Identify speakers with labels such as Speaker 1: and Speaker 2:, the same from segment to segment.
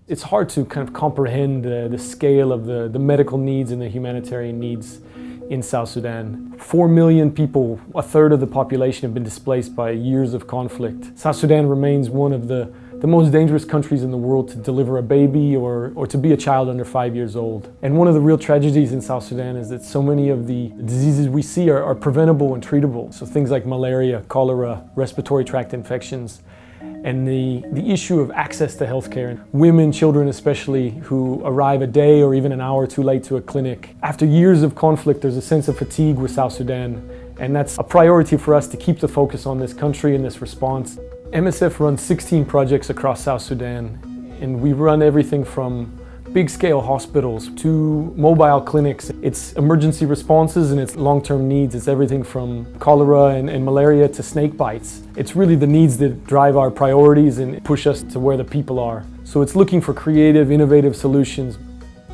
Speaker 1: It's hard to kind of comprehend the scale of the medical needs and the humanitarian needs in South Sudan. 4 million people, a third of the population, have been displaced by years of conflict. South Sudan remains one of the most dangerous countries in the world to deliver a baby or to be a child under 5 years old. And one of the real tragedies in South Sudan is that so many of the diseases we see are preventable and treatable. So things like malaria, cholera, respiratory tract infections, and the issue of access to healthcare. Women, children especially, who arrive a day or even an hour too late to a clinic. After years of conflict, there's a sense of fatigue with South Sudan, and that's a priority for us to keep the focus on this country and this response. MSF runs 16 projects across South Sudan, and we run everything from big-scale hospitals to mobile clinics. It's emergency responses and it's long-term needs. It's everything from cholera and malaria to snake bites. It's really the needs that drive our priorities and push us to where the people are. So it's looking for creative, innovative solutions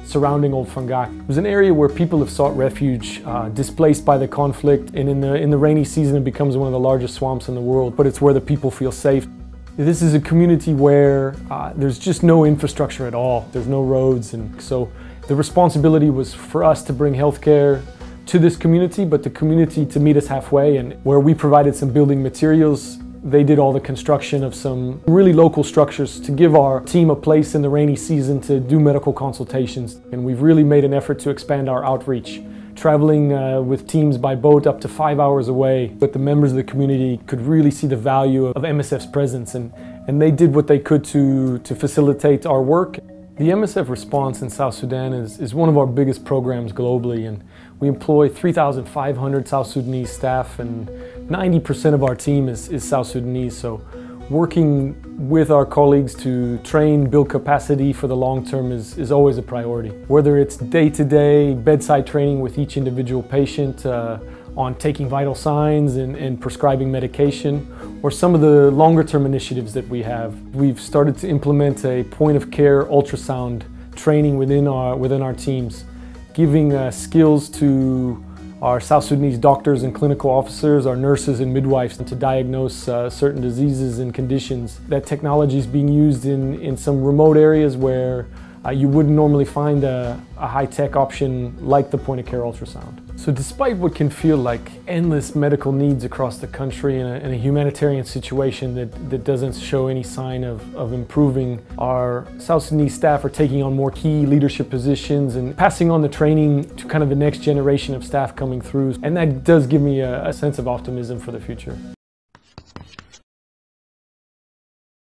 Speaker 1: surrounding Old Fangak. It was an area where people have sought refuge, displaced by the conflict, and in the rainy season it becomes one of the largest swamps in the world, but it's where the people feel safe. This is a community where there's just no infrastructure at all. There's no roads, and so the responsibility was for us to bring healthcare to this community, but the community to meet us halfway, and where we provided some building materials, they did all the construction of some really local structures to give our team a place in the rainy season to do medical consultations. And we've really made an effort to expand our outreach, traveling with teams by boat up to 5 hours away. But the members of the community could really see the value of MSF's presence, and they did what they could to facilitate our work. The MSF response in South Sudan is one of our biggest programs globally, and we employ 3,500 South Sudanese staff, and 90% of our team is South Sudanese. So working with our colleagues to train, build capacity for the long term is always a priority. Whether it's day-to-day bedside training with each individual patient on taking vital signs and prescribing medication, or some of the longer term initiatives that we have. We've started to implement a point of care ultrasound training within our teams, giving skills to our South Sudanese doctors and clinical officers, our nurses and midwives to diagnose certain diseases and conditions. That technology is being used in some remote areas where you wouldn't normally find a high-tech option like the point-of-care ultrasound. So despite what can feel like endless medical needs across the country in a humanitarian situation that doesn't show any sign of improving, our South Sudanese staff are taking on more key leadership positions and passing on the training to kind of the next generation of staff coming through. And that does give me a sense of optimism for the future.